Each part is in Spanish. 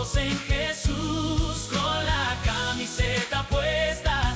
Seguimos en Jesús con la camiseta puesta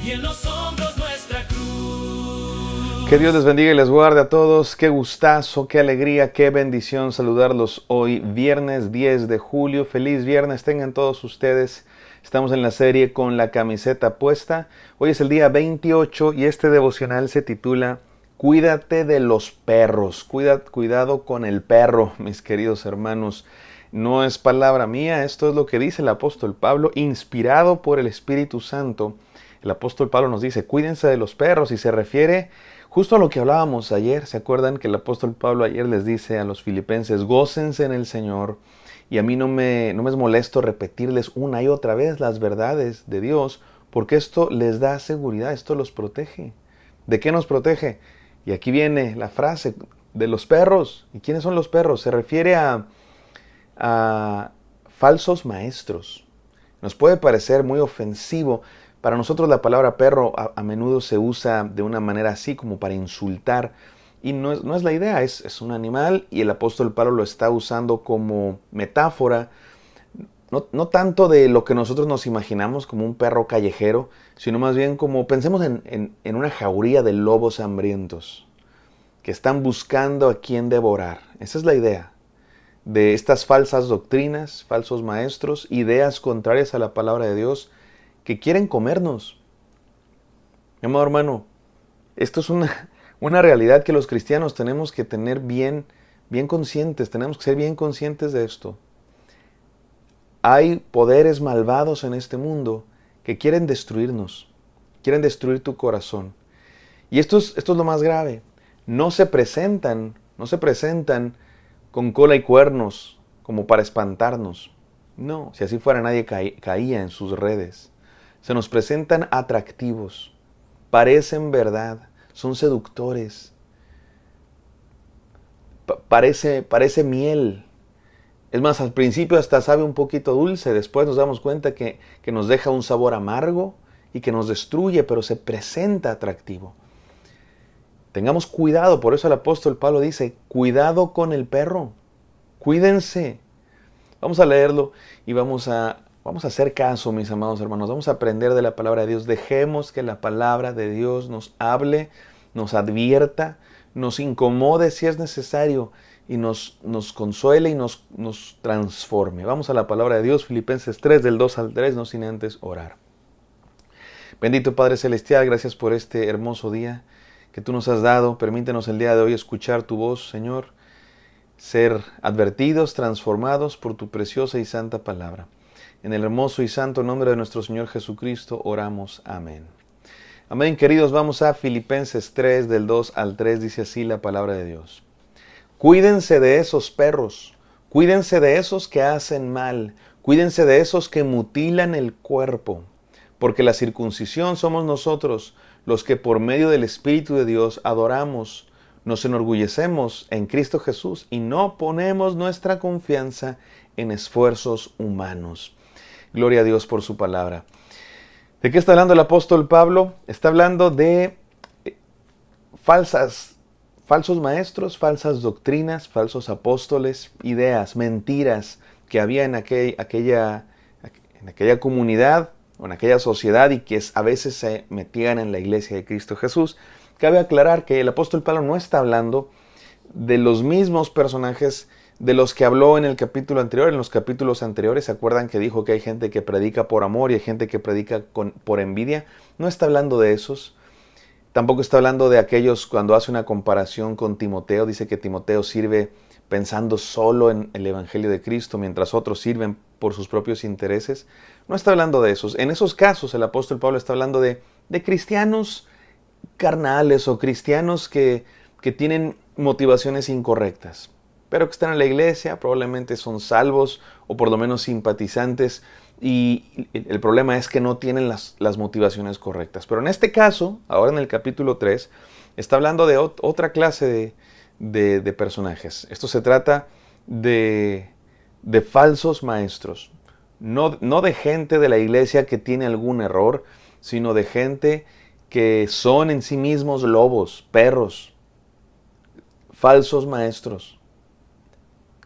y en los hombros nuestra cruz. Que Dios les bendiga y les guarde a todos. Qué gustazo, qué alegría, qué bendición saludarlos hoy, viernes 10 de julio. Feliz viernes tengan todos ustedes. Estamos en la serie con la camiseta puesta. Hoy es el día 28 y este devocional se titula Cuídate de los perros. Cuidado con el perro, mis queridos hermanos. No es palabra mía, esto es lo que dice el apóstol Pablo, inspirado por el Espíritu Santo. El apóstol Pablo nos dice, cuídense de los perros, y se refiere justo a lo que hablábamos ayer. ¿Se acuerdan que el apóstol Pablo ayer les dice a los filipenses, gócense en el Señor? Y a mí no me es molesto repetirles una y otra vez las verdades de Dios, porque esto les da seguridad, esto los protege. ¿De qué nos protege? Y aquí viene la frase de los perros. ¿Y quiénes son los perros? Se refiere a falsos maestros. Nos puede parecer muy ofensivo. Para nosotros la palabra perro a menudo se usa de una manera así como para insultar. Y no es la idea, es un animal y el apóstol Pablo lo está usando como metáfora. No tanto de lo que nosotros nos imaginamos como un perro callejero, sino más bien como pensemos en una jauría de lobos hambrientos que están buscando a quien devorar. Esa es la idea de estas falsas doctrinas, falsos maestros, ideas contrarias a la palabra de Dios que quieren comernos. Mi amado hermano, esto es una realidad que los cristianos tenemos que tener bien conscientes, tenemos que ser bien conscientes de esto. Hay poderes malvados en este mundo que quieren destruirnos, quieren destruir tu corazón. Y esto es lo más grave. No se presentan con cola y cuernos como para espantarnos. No, si así fuera nadie caía en sus redes. Se nos presentan atractivos, parecen verdad, son seductores. Parece miel. Es más, al principio hasta sabe un poquito dulce, después nos damos cuenta que nos deja un sabor amargo y que nos destruye, pero se presenta atractivo. Tengamos cuidado, por eso el apóstol Pablo dice, cuidado con el perro, cuídense. Vamos a leerlo y vamos a hacer caso, mis amados hermanos, vamos a aprender de la palabra de Dios. Dejemos que la palabra de Dios nos hable, nos advierta, nos incomode si es necesario y nos consuele y nos transforme. Vamos a la palabra de Dios, Filipenses 3, del 2 al 3, no sin antes orar. Bendito Padre Celestial, gracias por este hermoso día que tú nos has dado. Permítenos el día de hoy escuchar tu voz, Señor, ser advertidos, transformados por tu preciosa y santa palabra. En el hermoso y santo nombre de nuestro Señor Jesucristo oramos. Amén. Amén, queridos. Vamos a Filipenses 3, del 2 al 3, dice así la palabra de Dios. Cuídense de esos perros, cuídense de esos que hacen mal, cuídense de esos que mutilan el cuerpo, porque la circuncisión somos nosotros, los que por medio del Espíritu de Dios adoramos, nos enorgullecemos en Cristo Jesús y no ponemos nuestra confianza en esfuerzos humanos. Gloria a Dios por su palabra. ¿De qué está hablando el apóstol Pablo? Está hablando de falsos maestros, falsas doctrinas, falsos apóstoles, ideas, mentiras que había en aquella comunidad o en aquella sociedad y que a veces se metían en la iglesia de Cristo Jesús. Cabe aclarar que el apóstol Pablo no está hablando de los mismos personajes de los que habló en el capítulo anterior, en los capítulos anteriores. ¿Se acuerdan que dijo que hay gente que predica por amor y hay gente que predica por envidia? No está hablando de esos. Tampoco está hablando de aquellos cuando hace una comparación con Timoteo. Dice que Timoteo sirve pensando solo en el Evangelio de Cristo, mientras otros sirven por sus propios intereses. No está hablando de esos. En esos casos el apóstol Pablo está hablando de cristianos carnales o cristianos que tienen motivaciones incorrectas, pero que están en la iglesia, probablemente son salvos o por lo menos simpatizantes, y el problema es que no tienen las motivaciones correctas. Pero en este caso, ahora en el capítulo 3, está hablando de otra clase de personajes. Esto se trata de falsos maestros, no de gente de la iglesia que tiene algún error, sino de gente que son en sí mismos lobos, perros, falsos maestros,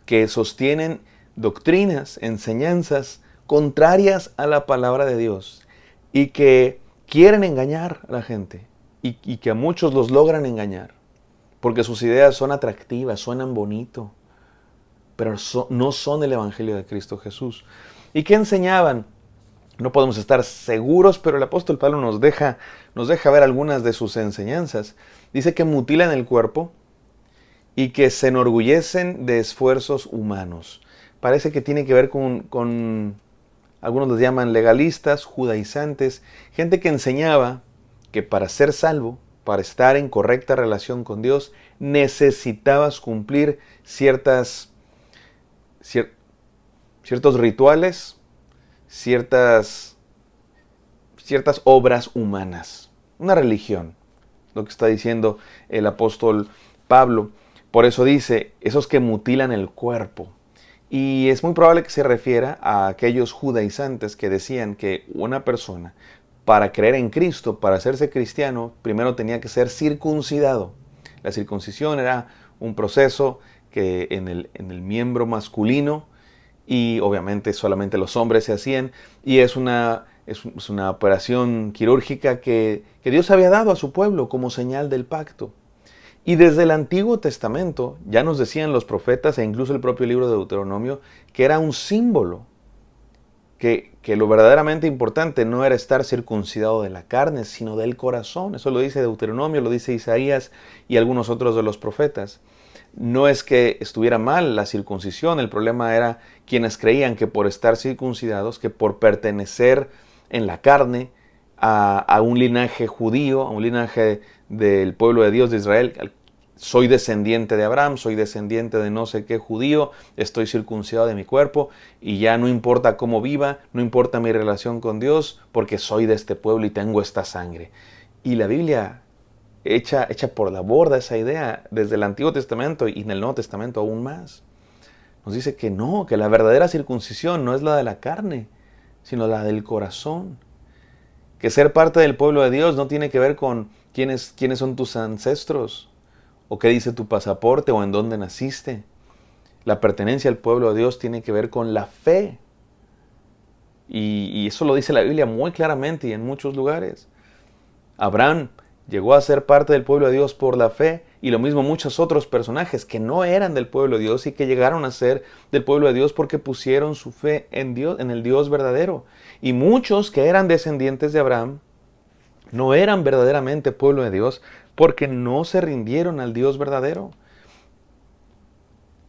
que sostienen doctrinas, enseñanzas contrarias a la palabra de Dios y que quieren engañar a la gente y que a muchos los logran engañar porque sus ideas son atractivas, suenan bonito, pero no son el Evangelio de Cristo Jesús. ¿Y qué enseñaban? No podemos estar seguros, pero el apóstol Pablo nos deja ver algunas de sus enseñanzas. Dice que mutilan el cuerpo y que se enorgullecen de esfuerzos humanos. Parece que tiene que ver con algunos les llaman legalistas, judaizantes, gente que enseñaba que para ser salvo, para estar en correcta relación con Dios, necesitabas cumplir ciertos rituales, ciertas obras humanas. Una religión, lo que está diciendo el apóstol Pablo. Por eso dice, esos que mutilan el cuerpo. Y es muy probable que se refiera a aquellos judaizantes que decían que una persona, para creer en Cristo, para hacerse cristiano, primero tenía que ser circuncidado. La circuncisión era un proceso que en el miembro masculino, y obviamente solamente los hombres se hacían, y es una operación quirúrgica que Dios había dado a su pueblo como señal del pacto. Y desde el Antiguo Testamento, ya nos decían los profetas e incluso el propio libro de Deuteronomio, que era un símbolo, que lo verdaderamente importante no era estar circuncidado de la carne, sino del corazón. Eso lo dice Deuteronomio, lo dice Isaías y algunos otros de los profetas. No es que estuviera mal la circuncisión, el problema era quienes creían que por estar circuncidados, que por pertenecer en la carne a un linaje judío, a un linaje del pueblo de Dios de Israel, soy descendiente de Abraham, soy descendiente de no sé qué judío, estoy circuncidado de mi cuerpo y ya no importa cómo viva, no importa mi relación con Dios, porque soy de este pueblo y tengo esta sangre. Y la Biblia echa por la borda esa idea desde el Antiguo Testamento y en el Nuevo Testamento aún más. Nos dice que no, que la verdadera circuncisión no es la de la carne, sino la del corazón. Que ser parte del pueblo de Dios no tiene que ver con quiénes son tus ancestros, o qué dice tu pasaporte, o en dónde naciste. La pertenencia al pueblo de Dios tiene que ver con la fe. Y eso lo dice la Biblia muy claramente y en muchos lugares. Abraham llegó a ser parte del pueblo de Dios por la fe, y lo mismo muchos otros personajes que no eran del pueblo de Dios y que llegaron a ser del pueblo de Dios porque pusieron su fe en Dios, en el Dios verdadero. Y muchos que eran descendientes de Abraham no eran verdaderamente pueblo de Dios porque no se rindieron al Dios verdadero.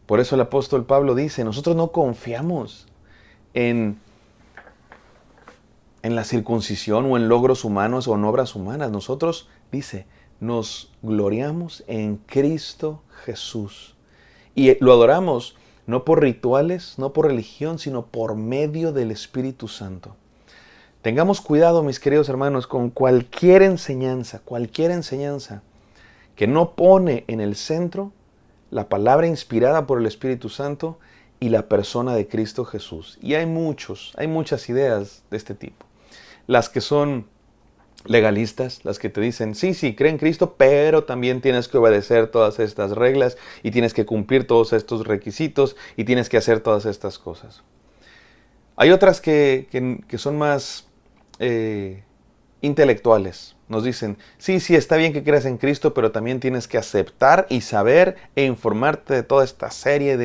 Por eso el apóstol Pablo dice, nosotros no confiamos en la circuncisión o en logros humanos o en obras humanas. Nosotros, dice, nos gloriamos en Cristo Jesús. Y lo adoramos no por rituales, no por religión, sino por medio del Espíritu Santo. Tengamos cuidado, mis queridos hermanos, con cualquier enseñanza que no pone en el centro la palabra inspirada por el Espíritu Santo y la persona de Cristo Jesús. Y hay muchas ideas de este tipo. Las que son legalistas, las que te dicen, sí, cree en Cristo, pero también tienes que obedecer todas estas reglas y tienes que cumplir todos estos requisitos y tienes que hacer todas estas cosas. Hay otras que son más intelectuales. Nos dicen, sí, está bien que creas en Cristo, pero también tienes que aceptar y saber e informarte de toda esta serie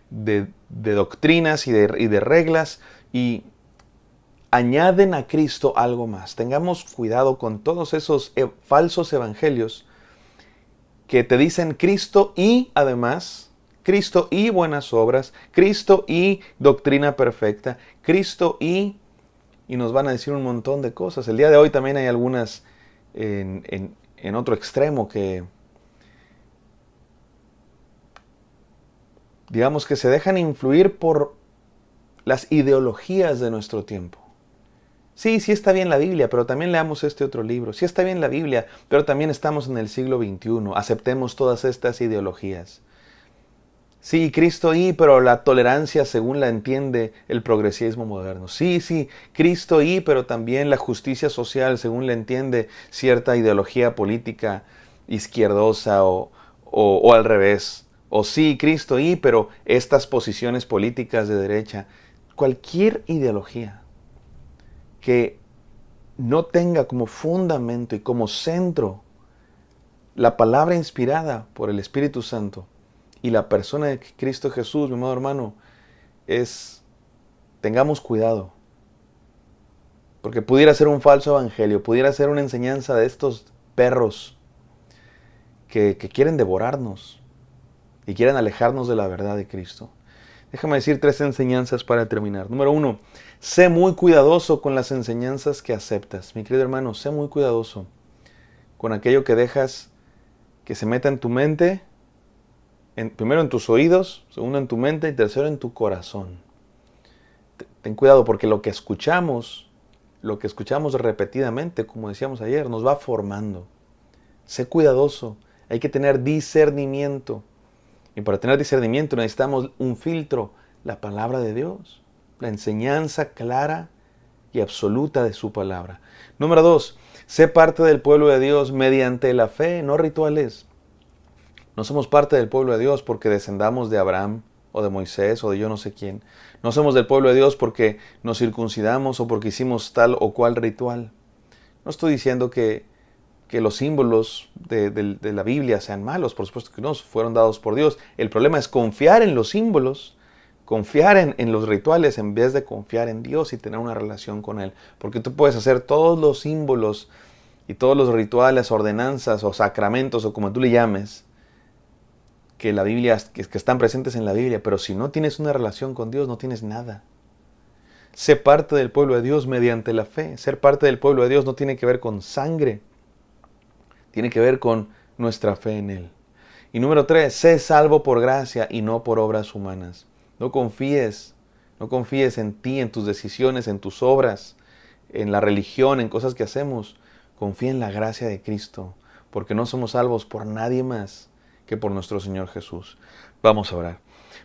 de doctrinas y de reglas, y añaden a Cristo algo más. Tengamos cuidado con todos esos falsos evangelios que te dicen Cristo y además, Cristo y buenas obras, Cristo y doctrina perfecta, Cristo y nos van a decir un montón de cosas. El día de hoy también hay algunas en otro extremo que, digamos, que se dejan influir por las ideologías de nuestro tiempo. Sí está bien la Biblia, pero también leamos este otro libro. Sí está bien la Biblia, pero también estamos en el siglo XXI. Aceptemos todas estas ideologías. Sí, Cristo pero la tolerancia según la entiende el progresismo moderno. Sí, Cristo pero también la justicia social según la entiende cierta ideología política izquierdosa o al revés, O sí, Cristo y, pero estas posiciones políticas de derecha, cualquier ideología que no tenga como fundamento y como centro la palabra inspirada por el Espíritu Santo y la persona de Cristo Jesús, mi amado hermano, tengamos cuidado. Porque pudiera ser un falso evangelio, pudiera ser una enseñanza de estos perros que quieren devorarnos y quieren alejarnos de la verdad de Cristo. Déjame decir 3 enseñanzas para terminar. Número 1, sé muy cuidadoso con las enseñanzas que aceptas. Mi querido hermano, sé muy cuidadoso con aquello que dejas que se meta en tu mente, primero en tus oídos, segundo en tu mente y tercero en tu corazón. Ten cuidado porque lo que escuchamos repetidamente, como decíamos ayer, nos va formando. Sé cuidadoso, hay que tener discernimiento. Y para tener discernimiento necesitamos un filtro, la palabra de Dios, la enseñanza clara y absoluta de su palabra. Número 2, sé parte del pueblo de Dios mediante la fe, no rituales. No somos parte del pueblo de Dios porque descendamos de Abraham o de Moisés o de yo no sé quién. No somos del pueblo de Dios porque nos circuncidamos o porque hicimos tal o cual ritual. No estoy diciendo que los símbolos de la Biblia sean malos, por supuesto que no, fueron dados por Dios. El problema es confiar en los símbolos, confiar en los rituales en vez de confiar en Dios y tener una relación con Él. Porque tú puedes hacer todos los símbolos y todos los rituales, ordenanzas o sacramentos o como tú le llames, que la Biblia, que están presentes en la Biblia, pero si no tienes una relación con Dios, no tienes nada. Sé parte del pueblo de Dios mediante la fe. Ser parte del pueblo de Dios no tiene que ver con sangre, tiene que ver con nuestra fe en Él. Y número 3, sé salvo por gracia y no por obras humanas. No confíes en ti, en tus decisiones, en tus obras, en la religión, en cosas que hacemos. Confía en la gracia de Cristo, porque no somos salvos por nadie más que por nuestro Señor Jesús. Vamos a orar.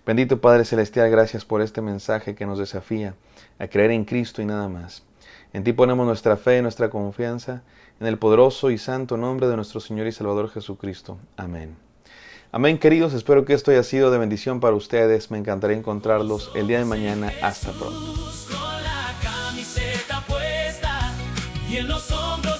Bendito Padre Celestial, gracias por este mensaje que nos desafía a creer en Cristo y nada más. En ti ponemos nuestra fe y nuestra confianza, en el poderoso y santo nombre de nuestro Señor y Salvador Jesucristo. Amén. Amén, queridos. Espero que esto haya sido de bendición para ustedes. Me encantaría encontrarlos el día de mañana. Hasta pronto. Con la camiseta puesta y en los hombros